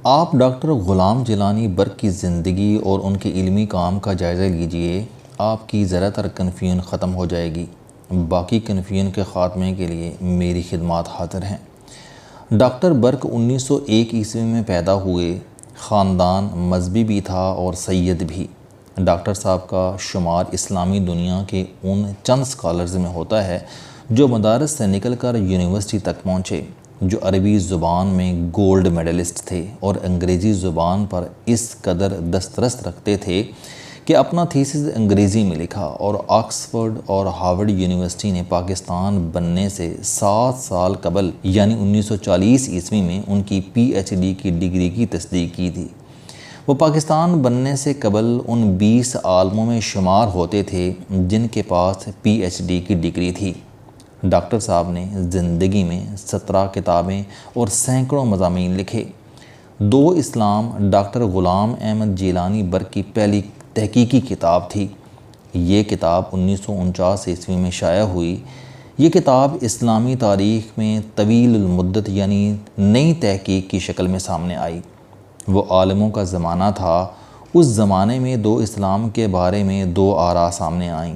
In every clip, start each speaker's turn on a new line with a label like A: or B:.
A: آپ ڈاکٹر غلام جیلانی برق کی زندگی اور ان کے علمی کام کا جائزہ لیجئے، آپ کی زیادہ تر کنفیوژن ختم ہو جائے گی۔ باقی کنفیوژن کے خاتمے کے لیے میری خدمات حاضر ہیں۔ ڈاکٹر برق 1901 عیسوی میں پیدا ہوئے، خاندان مذہبی بھی تھا اور سید بھی۔ ڈاکٹر صاحب کا شمار اسلامی دنیا کے ان چند سکالرز میں ہوتا ہے جو مدارس سے نکل کر یونیورسٹی تک پہنچے، جو عربی زبان میں گولڈ میڈلسٹ تھے اور انگریزی زبان پر اس قدر دسترس رکھتے تھے کہ اپنا تھیسس انگریزی میں لکھا، اور آکسفورڈ اور ہارورڈ یونیورسٹی نے پاکستان بننے سے 7 سال قبل یعنی 1940 عیسوی میں ان کی پی ایچ ڈی کی ڈگری کی تصدیق کی تھی۔ وہ پاکستان بننے سے قبل ان 20 عالموں میں شمار ہوتے تھے جن کے پاس پی ایچ ڈی کی ڈگری تھی۔ ڈاکٹر صاحب نے زندگی میں 17 کتابیں اور سینکڑوں مضامین لکھے۔ 2 اسلام ڈاکٹر غلام احمد جیلانی برق کی پہلی تحقیقی کتاب تھی۔ یہ کتاب 1949 عیسوی میں شائع ہوئی۔ یہ کتاب اسلامی تاریخ میں طویل المدت یعنی نئی تحقیق کی شکل میں سامنے آئی۔ وہ عالموں کا زمانہ تھا۔ اس زمانے میں 2 اسلام کے بارے میں 2 آراء سامنے آئیں۔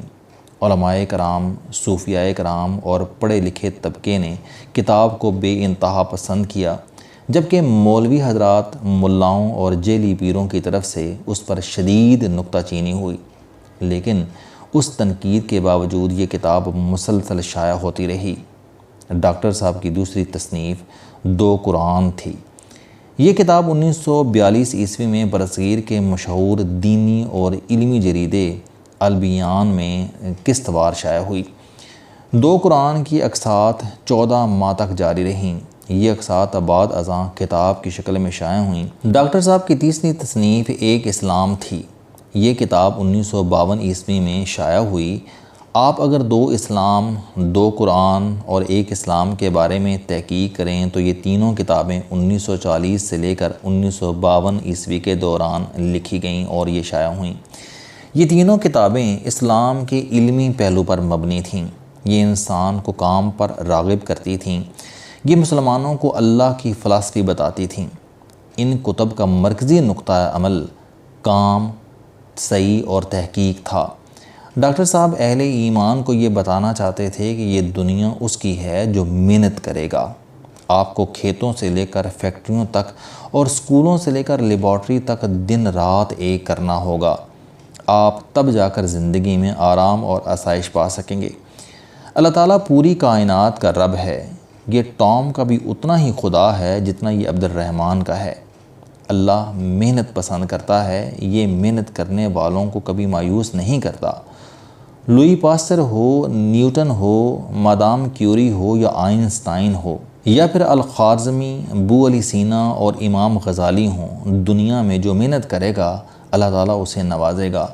A: علماء کرام، صوفیاء کرام اور پڑھے لکھے طبقے نے کتاب کو بے انتہا پسند کیا، جبکہ مولوی حضرات، ملاؤں اور جیلی پیروں کی طرف سے اس پر شدید نکتہ چینی ہوئی، لیکن اس تنقید کے باوجود یہ کتاب مسلسل شائع ہوتی رہی۔ ڈاکٹر صاحب کی دوسری تصنیف 2 قرآن تھی۔ یہ کتاب 1942 عیسوی میں برصغیر کے مشہور دینی اور علمی جریدے البیان میں قسط وار شائع ہوئی۔ 2 قرآن کی اقساط 14 ماہ تک جاری رہیں۔ یہ اقساط بعد ازاں کتاب کی شکل میں شائع ہوئیں۔ ڈاکٹر صاحب کی تیسری تصنیف 1 اسلام تھی۔ یہ کتاب 1952 عیسوی میں شائع ہوئی۔ آپ اگر 2 اسلام، 2 قرآن اور 1 اسلام کے بارے میں تحقیق کریں تو یہ تینوں کتابیں 1940 سے لے کر 1952 عیسوی کے دوران لکھی گئیں اور یہ شائع ہوئیں۔ یہ تینوں کتابیں اسلام کے علمی پہلو پر مبنی تھیں۔ یہ انسان کو کام پر راغب کرتی تھیں۔ یہ مسلمانوں کو اللہ کی فلسفی بتاتی تھیں۔ ان کتب کا مرکزی نقطہ عمل کام، سعی اور تحقیق تھا۔ ڈاکٹر صاحب اہل ایمان کو یہ بتانا چاہتے تھے کہ یہ دنیا اس کی ہے جو محنت کرے گا۔ آپ کو کھیتوں سے لے کر فیکٹریوں تک اور سکولوں سے لے کر لیبارٹری تک دن رات ایک کرنا ہوگا۔ آپ تب جا کر زندگی میں آرام اور آسائش پا سکیں گے۔ اللہ تعالیٰ پوری کائنات کا رب ہے۔ یہ ٹام کا بھی اتنا ہی خدا ہے جتنا یہ عبد الرحمن کا ہے۔ اللہ محنت پسند کرتا ہے۔ یہ محنت کرنے والوں کو کبھی مایوس نہیں کرتا۔ لوئی پاسچر ہو، نیوٹن ہو، مادام کیوری ہو یا آئنسٹائن ہو، یا پھر الخوارزمی، ابو علی سینا اور امام غزالی ہوں، دنیا میں جو محنت کرے گا اللہ تعالیٰ اسے نوازے گا۔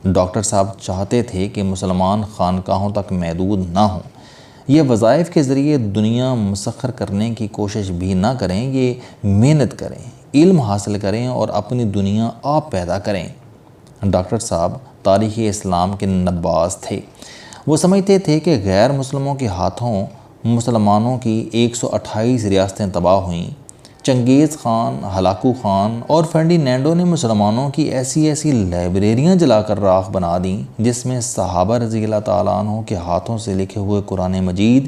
A: ڈاکٹر صاحب چاہتے تھے کہ مسلمان خانقاہوں تک محدود نہ ہوں۔ یہ وظائف کے ذریعے دنیا مسخر کرنے کی کوشش بھی نہ کریں، یہ محنت کریں، علم حاصل کریں اور اپنی دنیا آپ پیدا کریں۔ ڈاکٹر صاحب تاریخ اسلام کے نباز تھے۔ وہ سمجھتے تھے کہ غیر مسلموں کے ہاتھوں مسلمانوں کی 128 ریاستیں تباہ ہوئیں۔ چنگیز خان، ہلاکو خان اور فرڈینینڈو نے مسلمانوں کی ایسی لائبریریاں جلا کر راکھ بنا دیں جس میں صحابہ رضی اللہ تعالیٰ عنہ کے ہاتھوں سے لکھے ہوئے قرآن مجید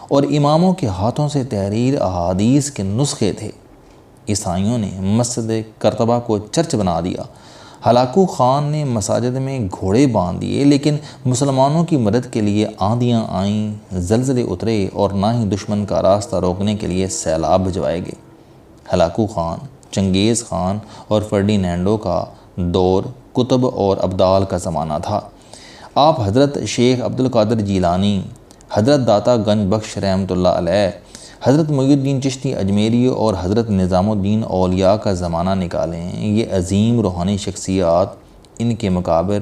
A: اور اماموں کے ہاتھوں سے تحریر احادیث کے نسخے تھے۔ عیسائیوں نے مسجد قرطبہ کو چرچ بنا دیا۔ ہلاکو خان نے مساجد میں گھوڑے باندھ دیے، لیکن مسلمانوں کی مدد کے لیے آندیاں آئیں، زلزلے اترے اور نہ ہی دشمن کا راستہ روکنے کے لیے سیلاب بھجوائے گئے۔ ہلاکو خان، چنگیز خان اور فرڈینینڈو کا دور کتب اور ابدال کا زمانہ تھا۔ آپ حضرت شیخ عبد القادر جیلانی، حضرت داتا گنج بخش رحمۃ اللہ علیہ، حضرت محی الدین چشتی اجمیری اور حضرت نظام الدین اولیاء کا زمانہ نکالیں۔ یہ عظیم روحانی شخصیات، ان کے مقابر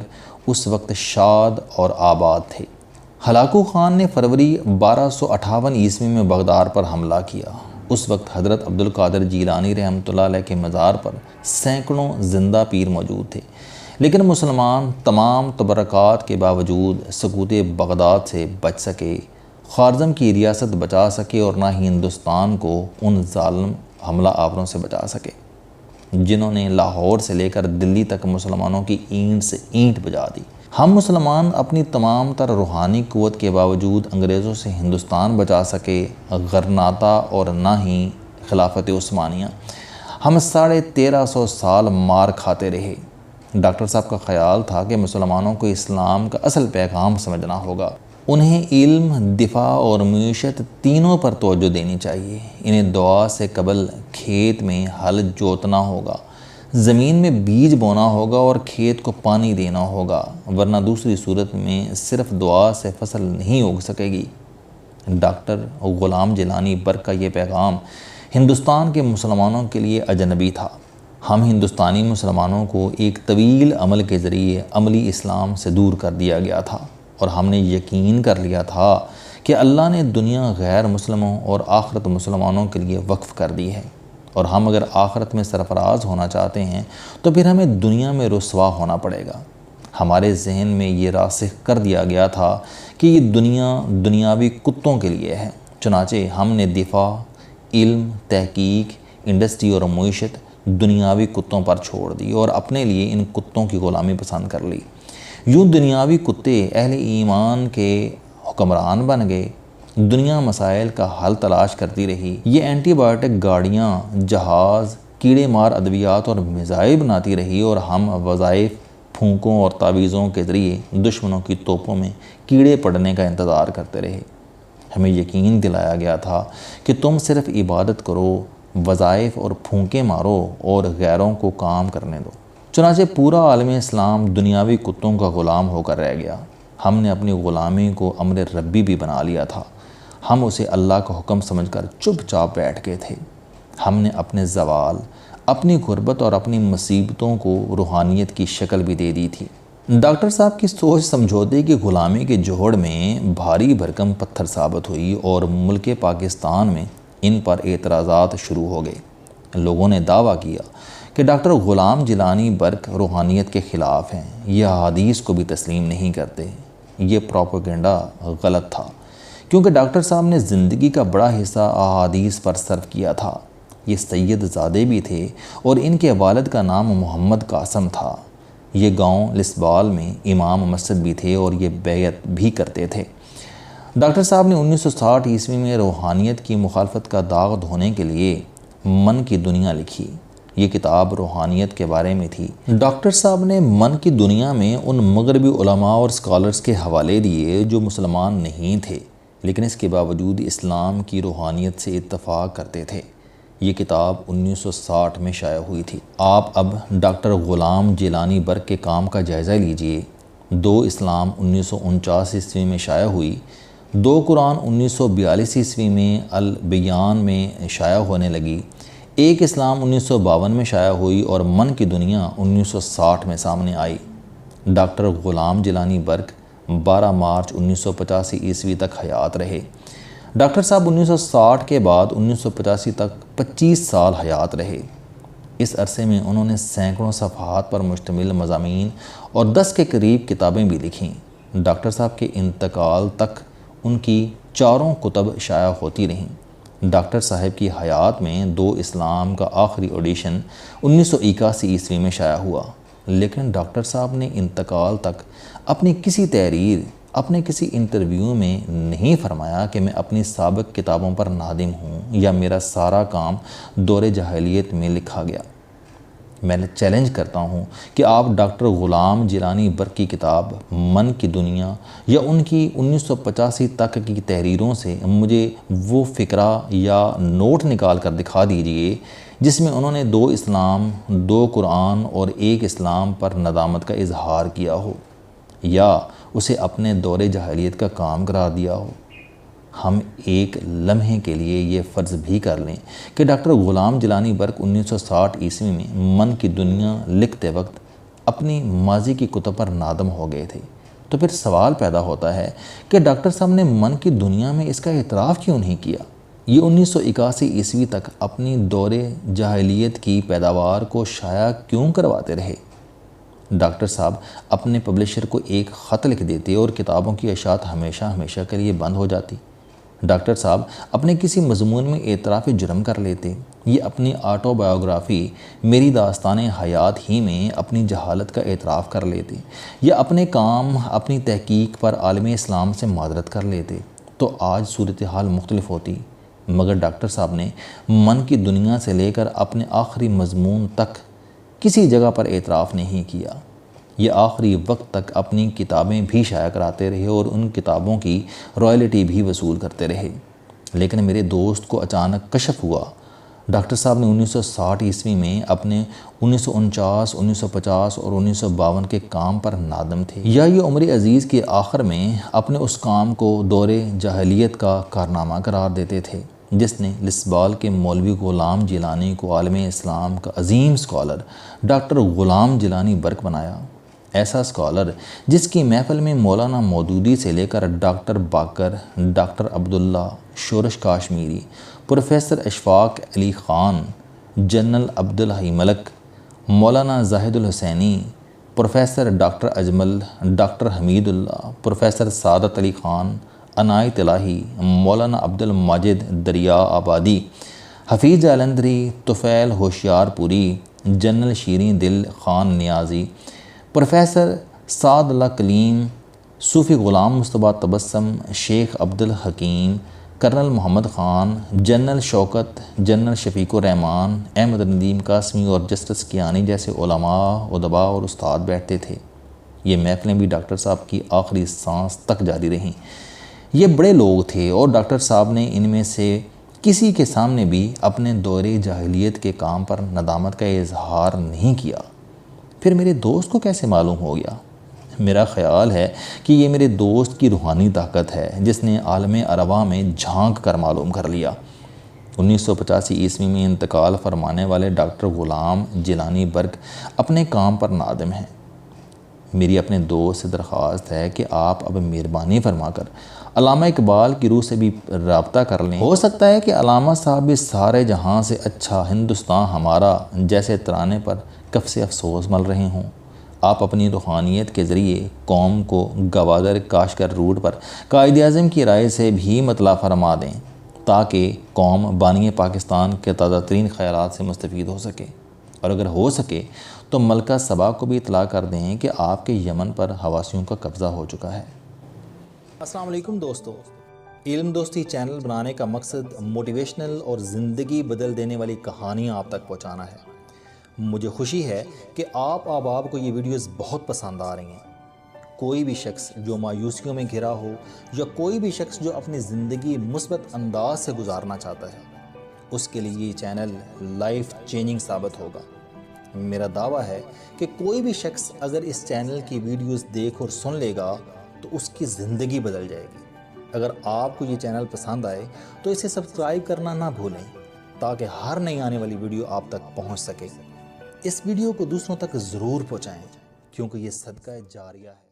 A: اس وقت شاد اور آباد تھے۔ ہلاکو خان نے فروری 1258 عیسوی میں بغداد پر حملہ کیا۔ اس وقت حضرت عبد القادر جیلانی رحمۃ اللہ علیہ کے مزار پر سینکڑوں زندہ پیر موجود تھے، لیکن مسلمان تمام تبرکات کے باوجود سقوط بغداد سے بچ سکے، خوارزم کی ریاست بچا سکے اور نہ ہی ہندوستان کو ان ظالم حملہ آوروں سے بچا سکے، جنہوں نے لاہور سے لے کر دلی تک مسلمانوں کی اینٹ سے اینٹ بجا دی۔ ہم مسلمان اپنی تمام تر روحانی قوت کے باوجود انگریزوں سے ہندوستان بچا سکے غرناطہ اور نہ ہی خلافت عثمانیہ۔ ہم 1350 سال مار کھاتے رہے۔ ڈاکٹر صاحب کا خیال تھا کہ مسلمانوں کو اسلام کا اصل پیغام سمجھنا ہوگا، انہیں علم، دفاع اور معیشت تینوں پر توجہ دینی چاہیے۔ انہیں دعا سے قبل کھیت میں ہل جوتنا ہوگا، زمین میں بیج بونا ہوگا اور کھیت کو پانی دینا ہوگا، ورنہ دوسری صورت میں صرف دعا سے فصل نہیں اگ سکے گی۔ ڈاکٹر غلام جیلانی برق کا یہ پیغام ہندوستان کے مسلمانوں کے لیے اجنبی تھا۔ ہم ہندوستانی مسلمانوں کو ایک طویل عمل کے ذریعے عملی اسلام سے دور کر دیا گیا تھا، اور ہم نے یقین کر لیا تھا کہ اللہ نے دنیا غیر مسلموں اور آخرت مسلمانوں کے لیے وقف کر دی ہے، اور ہم اگر آخرت میں سرفراز ہونا چاہتے ہیں تو پھر ہمیں دنیا میں رسوا ہونا پڑے گا۔ ہمارے ذہن میں یہ راسخ کر دیا گیا تھا کہ یہ دنیا دنیاوی کتوں کے لیے ہے، چنانچہ ہم نے دفاع، علم، تحقیق، انڈسٹری اور معیشت دنیاوی کتوں پر چھوڑ دی اور اپنے لیے ان کتوں کی غلامی پسند کر لی۔ یوں دنیاوی کتے اہل ایمان کے حکمران بن گئے۔ دنیا مسائل کا حل تلاش کرتی رہی۔ یہ اینٹی بایوٹک گاڑیاں، جہاز، کیڑے مار ادویات اور میزائل بناتی رہی، اور ہم وظائف، پھونکوں اور تعویذوں کے ذریعے دشمنوں کی توپوں میں کیڑے پڑنے کا انتظار کرتے رہے۔ ہمیں یقین دلایا گیا تھا کہ تم صرف عبادت کرو، وظائف اور پھونکے مارو اور غیروں کو کام کرنے دو۔ چنانچہ پورا عالم اسلام دنیاوی کتوں کا غلام ہو کر رہ گیا۔ ہم نے اپنی غلامی کو امر ربی بھی بنا لیا تھا۔ ہم اسے اللہ کا حکم سمجھ کر چپ چاپ بیٹھ گئے تھے۔ ہم نے اپنے زوال، اپنی غربت اور اپنی مصیبتوں کو روحانیت کی شکل بھی دے دی تھی۔ ڈاکٹر صاحب کی سوچ سمجھوتے کی غلامی کے جوڑ میں بھاری بھرکم پتھر ثابت ہوئی، اور ملک پاکستان میں ان پر اعتراضات شروع ہو گئے۔ لوگوں نے دعویٰ کیا کہ ڈاکٹر غلام جیلانی برق روحانیت کے خلاف ہیں، یہ احادیث کو بھی تسلیم نہیں کرتے۔ یہ پروپیگنڈا غلط تھا، کیونکہ ڈاکٹر صاحب نے زندگی کا بڑا حصہ احادیث پر صرف کیا تھا۔ یہ سید زادے بھی تھے، اور ان کے والد کا نام محمد قاسم تھا۔ یہ گاؤں لسبال میں امام مسجد بھی تھے، اور یہ بیعت بھی کرتے تھے۔ ڈاکٹر صاحب نے 1960 عیسوی میں روحانیت کی مخالفت کا داغ دھونے کے لیے من کی دنیا لکھی۔ یہ کتاب روحانیت کے بارے میں تھی۔ ڈاکٹر صاحب نے من کی دنیا میں ان مغربی علماء اور اسکالرز کے حوالے دیے جو مسلمان نہیں تھے، لیکن اس کے باوجود اسلام کی روحانیت سے اتفاق کرتے تھے۔ یہ کتاب 1960 میں شائع ہوئی تھی۔ آپ اب ڈاکٹر غلام جیلانی برق کے کام کا جائزہ لیجئے۔ 2 اسلام 1949 عیسوی میں شائع ہوئی، 2 قرآن 1942 عیسوی میں البیان میں شائع ہونے لگی، 1 اسلام 1952 میں شائع ہوئی، اور من کی دنیا 1960 میں سامنے آئی۔ ڈاکٹر غلام جیلانی برق 12 مارچ 1985 عیسوی تک حیات رہے۔ ڈاکٹر صاحب 1960 کے بعد 1985 تک 25 سال حیات رہے۔ اس عرصے میں انہوں نے سینکڑوں صفحات پر مشتمل مضامین اور 10 کے قریب کتابیں بھی لکھیں۔ ڈاکٹر صاحب کے انتقال تک ان کی 4 کتب شائع ہوتی رہیں۔ ڈاکٹر صاحب کی حیات میں 2 اسلام کا آخری ایڈیشن 1981 عیسوی میں شائع ہوا، لیکن ڈاکٹر صاحب نے انتقال تک اپنی کسی تحریر، اپنے کسی انٹرویو میں نہیں فرمایا کہ میں اپنی سابق کتابوں پر نادم ہوں یا میرا سارا کام دور جاہلیت میں لکھا گیا۔ میں چیلنج کرتا ہوں کہ آپ ڈاکٹر غلام جیلانی برق کی کتاب من کی دنیا یا ان کی 1985 تک کی تحریروں سے مجھے وہ فقرہ یا نوٹ نکال کر دکھا دیجئے جس میں انہوں نے 2 اسلام، 2 قرآن اور 1 اسلام پر ندامت کا اظہار کیا ہو، یا اسے اپنے دور جاہلیت کا کام قرار دیا ہو۔ ہم ایک لمحے کے لیے یہ فرض بھی کر لیں کہ ڈاکٹر غلام جیلانی برق 1960 عیسوی میں من کی دنیا لکھتے وقت اپنی ماضی کی کتب پر نادم ہو گئے تھے، تو پھر سوال پیدا ہوتا ہے کہ ڈاکٹر صاحب نے من کی دنیا میں اس کا اعتراف کیوں نہیں کیا؟ یہ 1981 عیسوی تک اپنی دور جاہلیت کی پیداوار کو شائع کیوں کرواتے رہے؟ ڈاکٹر صاحب اپنے پبلشر کو ایک خط لکھ دیتے اور کتابوں کی اشاعت ہمیشہ کے لیے بند ہو جاتی۔ ڈاکٹر صاحب اپنے کسی مضمون میں اعتراف جرم کر لیتے، یہ اپنی آٹو بایوگرافی میری داستان حیات ہی میں اپنی جہالت کا اعتراف کر لیتے، یا اپنے کام اپنی تحقیق پر عالم اسلام سے معذرت کر لیتے، تو آج صورتحال مختلف ہوتی۔ مگر ڈاکٹر صاحب نے من کی دنیا سے لے کر اپنے آخری مضمون تک کسی جگہ پر اعتراف نہیں کیا۔ یہ آخری وقت تک اپنی کتابیں بھی شائع کراتے رہے اور ان کتابوں کی رائلٹی بھی وصول کرتے رہے۔ لیکن میرے دوست کو اچانک کشف ہوا۔ ڈاکٹر صاحب نے 1960 عیسوی میں اپنے 1949، 1950 اور 1952 کے کام پر نادم تھے، یا یہ عمر عزیز کے آخر میں اپنے اس کام کو دور جاہلیت کا کارنامہ قرار دیتے تھے جس نے لسبال کے مولوی غلام جیلانی کو عالم اسلام کا عظیم اسکالر ڈاکٹر غلام جیلانی برق بنایا۔ ایسا اسکالر جس کی محفل میں مولانا مودودی سے لے کر ڈاکٹر باقر، ڈاکٹر عبداللہ، شورش کاشمیری، پروفیسر اشفاق علی خان، جنرل عبدالحی ملک، مولانا زاہد Alhusaini, professor doctor Ajmal, doctor حمید اللہ، پروفیسر سعادت علی خان، عنایت الہی، مولانا عبد الماجد دریا آبادی، حفیظ جالندھری، طفیل ہوشیار پوری، جنرل شیریں دل خان نیازی، پروفیسر سعد اللہ کلیم، صوفی غلام مصطفیٰ تبسم، شیخ عبدالحکیم، کرنل محمد خان، جنرل شوکت، جنرل شفیق الرحمان، احمد ندیم قاسمی اور جسٹس کیانی جیسے علماء، ادباء اور استاد بیٹھتے تھے۔ یہ محفلیں بھی ڈاکٹر صاحب کی آخری سانس تک جاری رہیں۔ یہ بڑے لوگ تھے اور ڈاکٹر صاحب نے ان میں سے کسی کے سامنے بھی اپنے دور جاہلیت کے کام پر ندامت کا اظہار نہیں کیا۔ پھر میرے دوست کو کیسے معلوم ہو گیا؟ میرا خیال ہے کہ یہ میرے دوست کی روحانی طاقت ہے جس نے عالم ارواح میں جھانک کر معلوم کر لیا۔ 1985 عیسوی میں انتقال فرمانے والے ڈاکٹر غلام جیلانی برق اپنے کام پر نادم ہیں۔ میری اپنے دوست سے درخواست ہے کہ آپ اب مہربانی فرما کر علامہ اقبال کی روح سے بھی رابطہ کر لیں۔ ہو سکتا ہے کہ علامہ صاحب اس سارے جہاں سے اچھا ہندوستان ہمارا جیسے ترانے پر کف سے افسوس مل رہے ہوں۔ آپ اپنی روحانیت کے ذریعے قوم کو گوادر کاشگر روٹ پر قائد اعظم کی رائے سے بھی مطلع فرما دیں تاکہ قوم بانی پاکستان کے تازہ ترین خیالات سے مستفید ہو سکے، اور اگر ہو سکے تو ملکہ سبا کو بھی اطلاع کر دیں کہ آپ کے یمن پر حوثیوں کا قبضہ ہو چکا ہے۔
B: السلام علیکم دوستو، علم دوستی چینل بنانے کا مقصد موٹیویشنل اور زندگی بدل دینے والی کہانیاں آپ تک پہنچانا ہے۔ مجھے خوشی ہے کہ آپ احباب کو یہ ویڈیوز بہت پسند آ رہی ہیں۔ کوئی بھی شخص جو مایوسیوں میں گھرا ہو یا کوئی بھی شخص جو اپنی زندگی مثبت انداز سے گزارنا چاہتا ہے، اس کے لیے یہ چینل لائف چینجنگ ثابت ہوگا۔ میرا دعویٰ ہے کہ کوئی بھی شخص اگر اس چینل کی ویڈیوز دیکھ اور سن لے گا تو اس کی زندگی بدل جائے گی۔ اگر آپ کو یہ چینل پسند آئے تو اسے سبسکرائب کرنا نہ بھولیں تاکہ ہر نئی آنے والی ویڈیو آپ تک پہنچ سکے۔ اس ویڈیو کو دوسروں تک ضرور پہنچائیں کیونکہ یہ صدقہ جاریہ ہے۔